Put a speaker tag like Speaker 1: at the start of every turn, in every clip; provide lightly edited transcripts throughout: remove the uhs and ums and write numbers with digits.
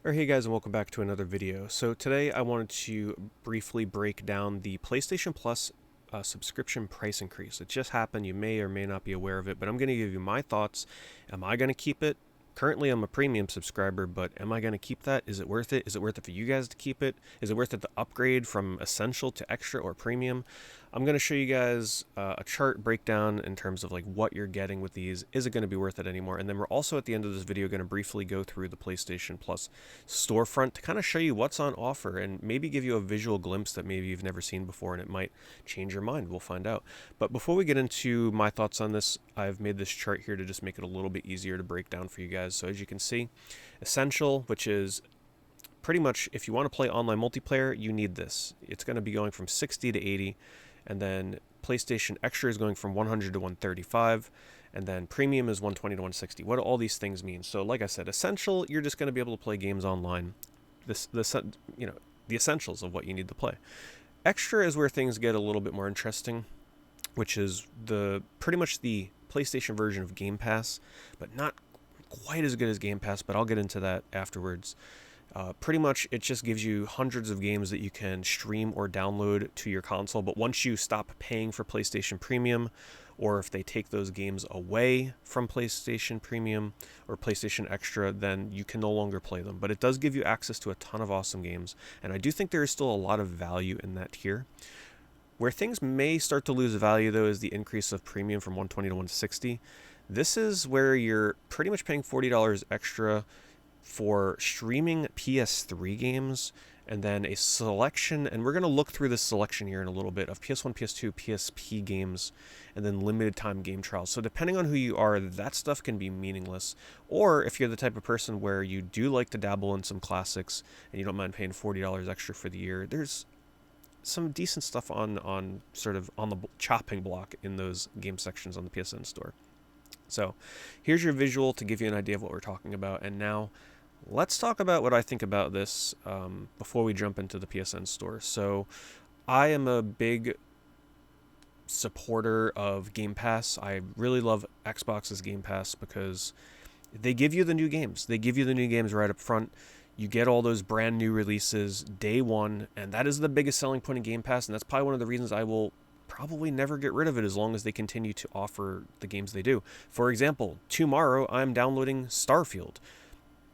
Speaker 1: Hey guys, and welcome back to another video. So today I wanted to briefly break down the PlayStation Plus subscription price increase. It just happened. You may or may not be aware of it, but I'm going to give you my thoughts. Am I going to keep it? Currently I'm a premium subscriber, but am I going to keep that? Is it worth it? Is it worth it for you guys to keep it? Is it worth it to upgrade from essential to extra or premium? I'm going to show you guys a chart breakdown in terms of like what you're getting with these. Is it going to be worth it anymore? And then we're also at the end of this video going to briefly go through the PlayStation Plus storefront to kind of show you what's on offer and maybe give you a visual glimpse that maybe you've never seen before, and it might change your mind. We'll find out. But before we get into my thoughts on this, I've made this chart here to just make it a little bit easier to break down for you guys. So as you can see, Essential, which is pretty much if you want to play online multiplayer, you need this. It's going to be going from 60 to 80, and then PlayStation Extra is going from 100 to 135, and then Premium is 120 to 160. What do all these things mean? So like I said, Essential, you're just going to be able to play games online. The essentials of what you need to play. Extra is where things get a little bit more interesting, which is the pretty much the PlayStation version of Game Pass, but not quite as good as Game Pass, but I'll get into that afterwards. Pretty much, it just gives you hundreds of games that you can stream or download to your console, but once you stop paying for PlayStation Premium, or if they take those games away from PlayStation Premium or PlayStation Extra, then you can no longer play them. But it does give you access to a ton of awesome games, and I do think there is still a lot of value in that tier. Where things may start to lose value, though, is the increase of Premium from 120 to 160. This is where you're pretty much paying $40 extra for streaming PS3 games, and then a selection, and we're going to look through this selection here in a little bit, of PS1, PS2, PSP games, and then limited time game trials. So depending on who you are, that stuff can be meaningless. Or if you're the type of person where you do like to dabble in some classics and you don't mind paying $40 extra for the year, there's some decent stuff on sort of on the chopping block in those game sections on the PSN Store. So here's your visual to give you an idea of what we're talking about. And now let's talk about what I think about this before we jump into the PSN Store. So I am a big supporter of Game Pass. I really love Xbox's Game Pass because they give you the new games. They give you the new games right up front. You get all those brand new releases day one, and that is the biggest selling point in Game Pass, and that's probably one of the reasons I will probably never get rid of it as long as they continue to offer the games they do. For example, tomorrow I'm downloading Starfield.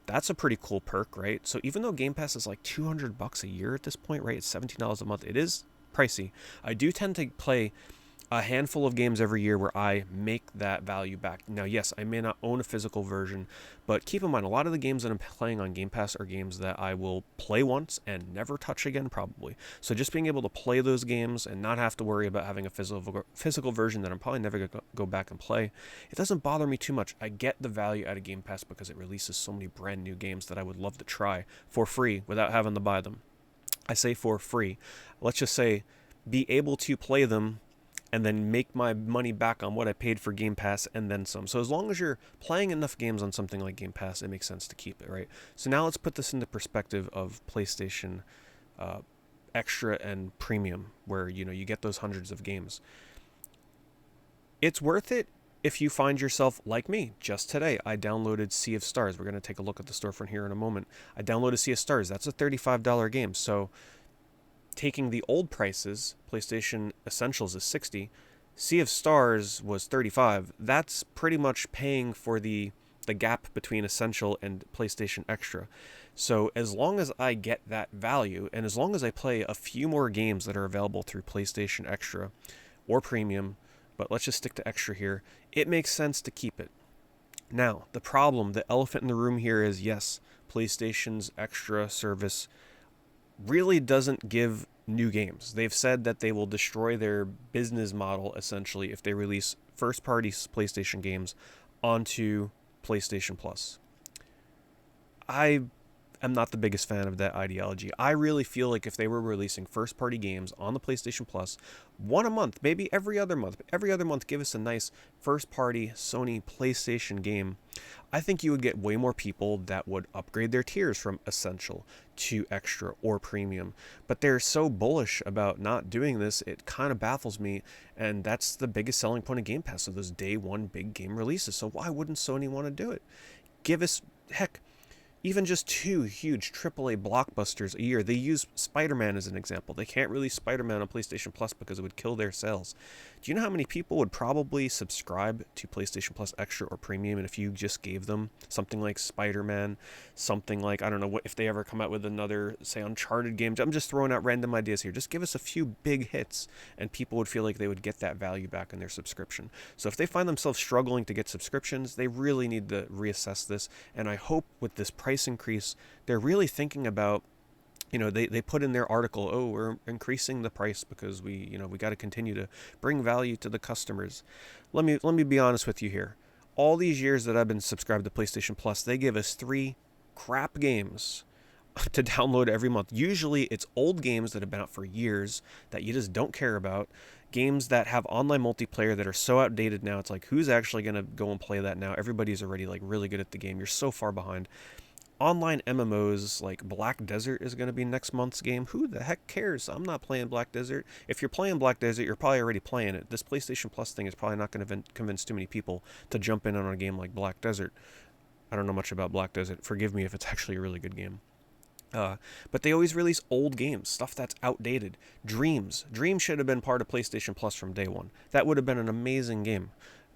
Speaker 1: That's a pretty cool perk, right? So even though Game Pass is like $200 a year at this point, right? It's $17 a month. It is pricey. I do tend to play a handful of games every year where I make that value back. Now, yes, I may not own a physical version, but keep in mind, a lot of the games that I'm playing on Game Pass are games that I will play once and never touch again, probably. So just being able to play those games and not have to worry about having a physical version that I'm probably never going to go back and play, it doesn't bother me too much. I get the value out of Game Pass because it releases so many brand new games that I would love to try for free without having to buy them. I say for free. Let's just say be able to play them and then make my money back on what I paid for Game Pass and then some. So as long as you're playing enough games on something like Game Pass, it makes sense to keep it, right? So now let's put this into perspective of PlayStation Extra and Premium, where you get those hundreds of games. It's worth it if you find yourself like me. Just today, I downloaded Sea of Stars. We're going to take a look at the storefront here in a moment. I downloaded Sea of Stars. That's a $35 game. So taking the old prices, PlayStation Essentials is $60, Sea of Stars was $35. That's pretty much paying for the gap between Essential and PlayStation Extra. So as long as I get that value, and as long as I play a few more games that are available through PlayStation Extra or Premium, but let's just stick to Extra here, it makes sense to keep it. Now, the problem, the elephant in the room here is, yes, PlayStation's Extra service really doesn't give new games. They've said that they will destroy their business model, essentially, if they release first-party PlayStation games onto PlayStation Plus. I am not the biggest fan of that ideology. I really feel like if they were releasing first-party games on the PlayStation Plus, one a month, maybe every other month, give us a nice first-party Sony PlayStation game, I think you would get way more people that would upgrade their tiers from Essential to Extra or Premium. But they're so bullish about not doing this, it kind of baffles me, and that's the biggest selling point of Game Pass, of those day one big game releases. So why wouldn't Sony want to do it? Heck, even just two huge AAA blockbusters a year. They use Spider-Man as an example. They can't release Spider-Man on PlayStation Plus because it would kill their sales. Do you know how many people would probably subscribe to PlayStation Plus Extra or Premium, and if you just gave them something like Spider-Man, something like, I don't know, what if they ever come out with another, say, Uncharted game. I'm just throwing out random ideas here. Just give us a few big hits, and people would feel like they would get that value back in their subscription. So if they find themselves struggling to get subscriptions, they really need to reassess this, and I hope with this price increase, they're really thinking about, they put in their article, oh, we're increasing the price because we got to continue to bring value to the customers. Let me be honest with you here. All these years that I've been subscribed to PlayStation Plus, they give us 3 crap games to download every month. Usually it's old games that have been out for years that you just don't care about. Games that have online multiplayer that are so outdated now. It's like, who's actually going to go and play that now? Everybody's already like really good at the game. You're so far behind. Online MMOs like Black Desert is going to be next month's game. Who the heck cares? I'm not playing Black Desert. If you're playing Black Desert, you're probably already playing it. This PlayStation Plus thing is probably not going to convince too many people to jump in on a game like Black Desert. I don't know much about Black Desert. Forgive me if it's actually a really good game. But they always release old games, stuff that's outdated. Dreams should have been part of PlayStation Plus from day one. That would have been an amazing game.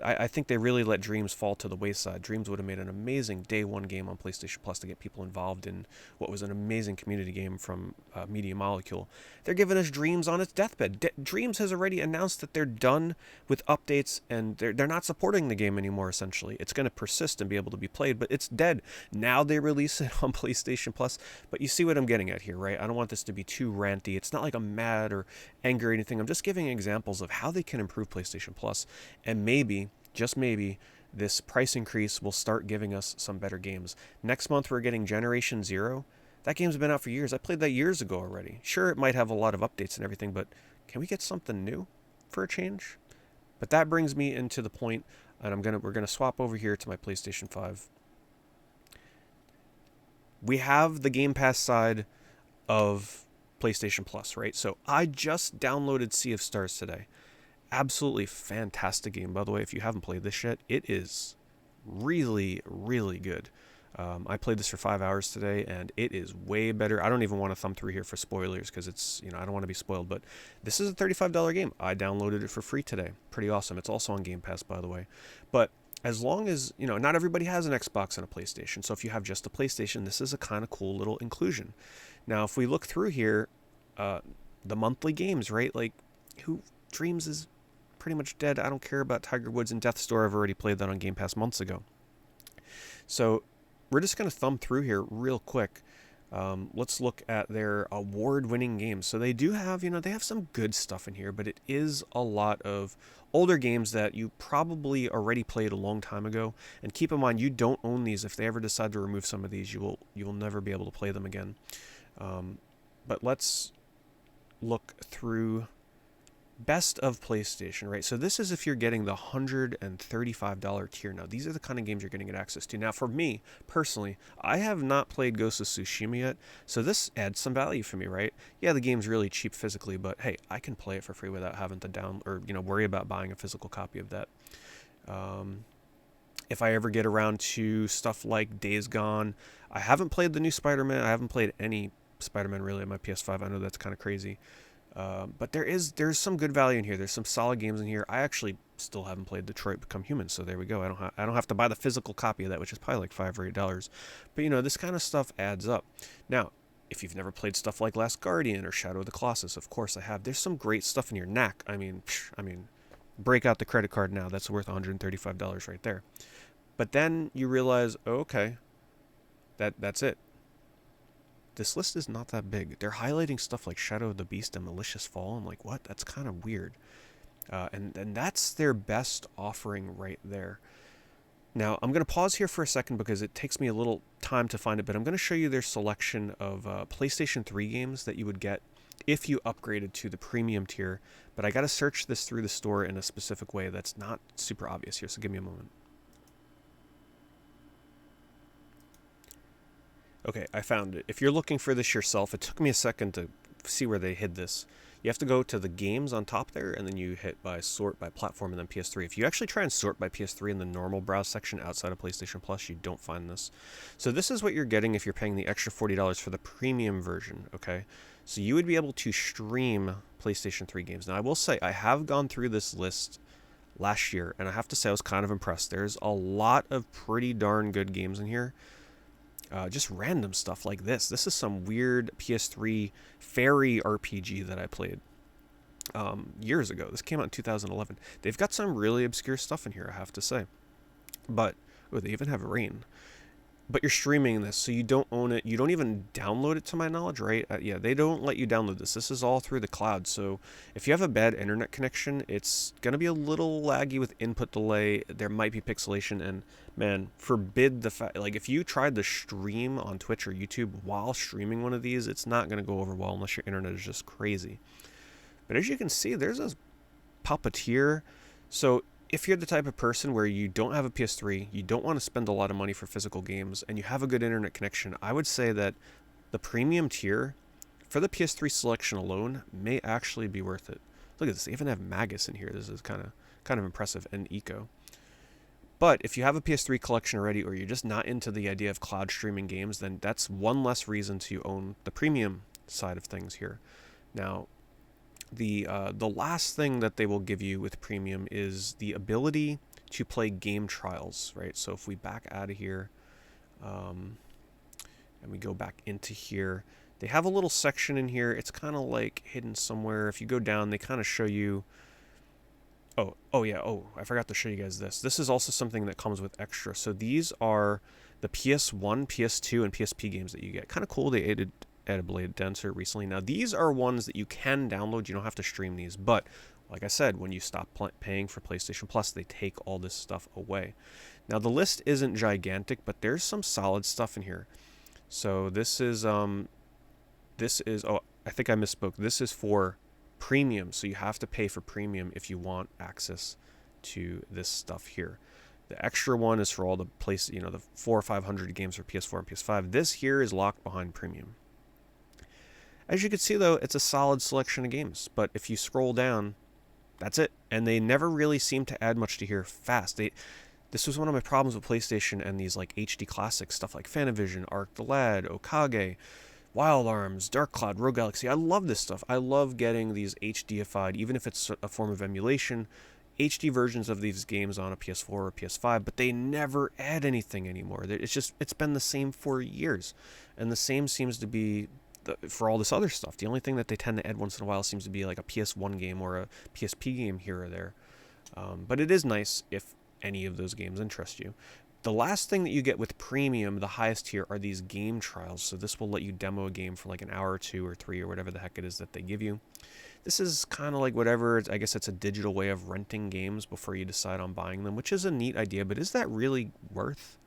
Speaker 1: I think they really let Dreams fall to the wayside. Dreams would have made an amazing day one game on PlayStation Plus to get people involved in what was an amazing community game from Media Molecule. They're giving us Dreams on its deathbed. Dreams has already announced that they're done with updates and they're not supporting the game anymore, essentially. It's going to persist and be able to be played, but it's dead. Now they release it on PlayStation Plus. But you see what I'm getting at here, right? I don't want this to be too ranty. It's not like I'm mad or angry or anything. I'm just giving examples of how they can improve PlayStation Plus, and maybe, just maybe, this price increase will start giving us some better games. Next month we're getting Generation Zero. That game's been out for years. I played that years ago already. Sure, it might have a lot of updates and everything, but can we get something new for a change? But that brings me into the point, and we're gonna swap over here to my PlayStation 5. We have the Game Pass side of PlayStation Plus, right? So I just downloaded Sea of Stars today. Absolutely fantastic game, by the way. If you haven't played this yet, it is really, really good. I played this for 5 hours today, and it is way better. I don't even want to thumb through here for spoilers because it's, I don't want to be spoiled, but this is a $35 game. I downloaded it for free today. Pretty awesome. It's also on Game Pass, by the way. But as long as, not everybody has an Xbox and a PlayStation, so if you have just a PlayStation, this is a kind of cool little inclusion. Now, if we look through here, the monthly games, right? Like, Dreams is pretty much dead. I don't care about Tiger Woods and Death's Door. I've already played that on Game Pass months ago. So we're just going to thumb through here real quick. Let's look at their award-winning games. So they do have, they have some good stuff in here, but it is a lot of older games that you probably already played a long time ago. And keep in mind, you don't own these. If they ever decide to remove some of these, you will never be able to play them again. But let's look through best of PlayStation, right? So this is if you're getting the $135 tier. Now, these are the kind of games you're going to get access to. Now, for me, personally, I have not played Ghost of Tsushima yet, so this adds some value for me, right? Yeah, the game's really cheap physically, but hey, I can play it for free without having to worry about buying a physical copy of that. If I ever get around to stuff like Days Gone, I haven't played the new Spider-Man. I haven't played any Spider-Man really on my PS5. I know that's kind of crazy. But there's some good value in here. There's some solid games in here. I actually still haven't played Detroit Become Human, so there we go. I don't have to buy the physical copy of that, which is probably like $5 or $8. But this kind of stuff adds up. Now, if you've never played stuff like Last Guardian or Shadow of the Colossus, of course I have. There's some great stuff in here. Knack, I mean, break out the credit card now. That's worth $135 right there. But then you realize, oh, okay, that's it. This list is not that big. They're highlighting stuff like Shadow of the Beast and Malicious Fall. I'm like, what? That's kind of weird. And that's their best offering right there. Now, I'm going to pause here for a second because it takes me a little time to find it, but I'm going to show you their selection of PlayStation 3 games that you would get if you upgraded to the premium tier. But I got to search this through the store in a specific way that's not super obvious here, so give me a moment. Okay, I found it. If you're looking for this yourself, it took me a second to see where they hid this. You have to go to the games on top there, and then you hit by sort by platform and then PS3. If you actually try and sort by PS3 in the normal browse section outside of PlayStation Plus, you don't find this. So this is what you're getting if you're paying the extra $40 for the premium version, okay? So you would be able to stream PlayStation 3 games. Now, I will say, I have gone through this list last year, and I have to say I was kind of impressed. There's a lot of pretty darn good games in here. Just random stuff like this. This is some weird PS3 fairy RPG that I played years ago. This came out in 2011. They've got some really obscure stuff in here, I have to say. But, oh, they even have rain. But you're streaming this, so you don't own it. You don't even download it, to my knowledge, right? Yeah, they don't let you download this. This is all through the cloud. So if you have a bad internet connection, it's going to be a little laggy with input delay. There might be pixelation, and man, forbid the fact, like if you tried to stream on Twitch or YouTube while streaming one of these, it's not going to go over well unless your internet is just crazy. But as you can see, there's a puppeteer. So if you're the type of person where you don't have a PS3, you don't want to spend a lot of money for physical games, and you have a good internet connection, I would say that the premium tier for the PS3 selection alone may actually be worth it. Look at this. They even have Magus in here. This is kind of impressive, and Eco. But if you have a PS3 collection already, or you're just not into the idea of cloud streaming games, then that's one less reason to own the premium side of things here. Now, the last thing that they will give you with premium is the ability to play game trials, right? So if we back out of here and we go back into here, they have a little section in here. It's kind of like hidden somewhere. If you go down, they kind of show you, oh yeah, I forgot to show you guys this. This is also something that comes with extra. So these are the PS1, PS2, and PSP games that you get. Kind of cool. They added Blade Dancer recently. Now, these are ones that you can download. You don't have to stream these. But, like I said, when you stop paying for PlayStation Plus, they take all this stuff away. Now, the list isn't gigantic, but there's some solid stuff in here. So, this is, oh, I think I misspoke. This is for premium. So, you have to pay for premium if you want access to this stuff here. The extra one is for all the the 400 or 500 games for PS4 and PS5. This here is locked behind premium. As you can see, though, it's a solid selection of games. But if you scroll down, that's it. And they never really seem to add much to here fast. This was one of my problems with PlayStation and these like HD classic stuff like Fanavision, Arc the Lad, Okage, Wild Arms, Dark Cloud, Rogue Galaxy. I love this stuff. I love getting these HDified, even if it's a form of emulation, HD versions of these games on a PS4 or PS5, but they never add anything anymore. It's been the same for years. And the same seems to be for all this other stuff. The only thing that they tend to add once in a while seems to be like a PS1 game or a PSP game here or there. But it is nice if any of those games interest you. The last thing that you get with premium, the highest tier, are these game trials. So this will let you demo a game for like an hour or 2 or 3 or whatever the heck it is that they give you. This is kind of like whatever, I guess it's a digital way of renting games before you decide on buying them, which is a neat idea, but is that really worth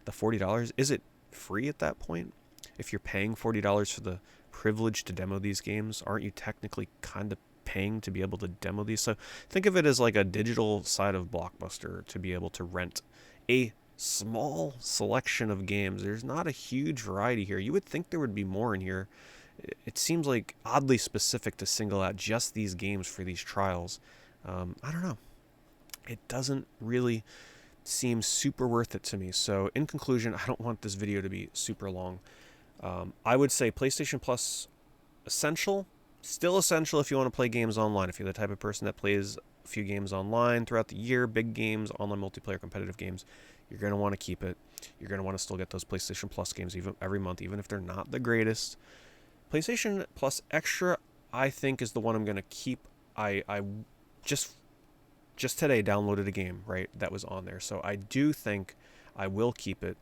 Speaker 1: the $40? Is it free at that point? If you're paying $40 for the privilege to demo these games, aren't you technically kind of paying to be able to demo these? So think of it as like a digital side of Blockbuster to be able to rent a small selection of games. There's not a huge variety here. You would think there would be more in here. It seems like oddly specific to single out just these games for these trials. I don't know. It doesn't really seem super worth it to me. So in conclusion, I don't want this video to be super long. I would say PlayStation Plus essential, still essential if you want to play games online. If you're the type of person that plays a few games online throughout the year, big games, online multiplayer, competitive games, you're going to want to keep it. You're going to want to still get those PlayStation Plus games every month, even if they're not the greatest. PlayStation Plus Extra, I think, is the one I'm going to keep. I just today downloaded a game, right, that was on there. So I do think I will keep it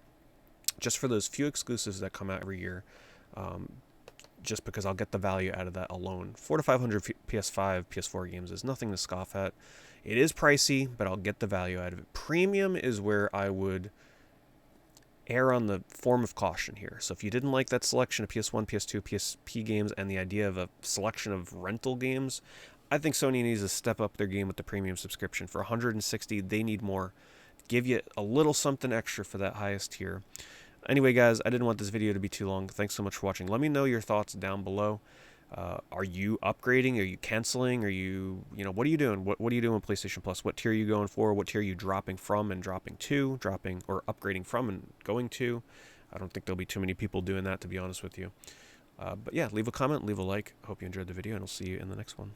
Speaker 1: just for those few exclusives that come out every year, just because I'll get the value out of that alone. 400 to 500 PS5, PS4 games is nothing to scoff at. It is pricey, but I'll get the value out of it. Premium is where I would err on the form of caution here. So if you didn't like that selection of PS1, PS2, PSP games and the idea of a selection of rental games, I think Sony needs to step up their game with the premium subscription. For $160, they need more. Give you a little something extra for that highest tier. Anyway, guys, I didn't want this video to be too long. Thanks so much for watching. Let me know your thoughts down below. Are you upgrading? Are you canceling? Are what are you doing? What are you doing with PlayStation Plus? What tier are you going for? What tier are you dropping from and dropping to? Dropping or upgrading from and going to? I don't think there'll be too many people doing that, to be honest with you. But yeah, leave a comment, leave a like. Hope you enjoyed the video, and I'll see you in the next one.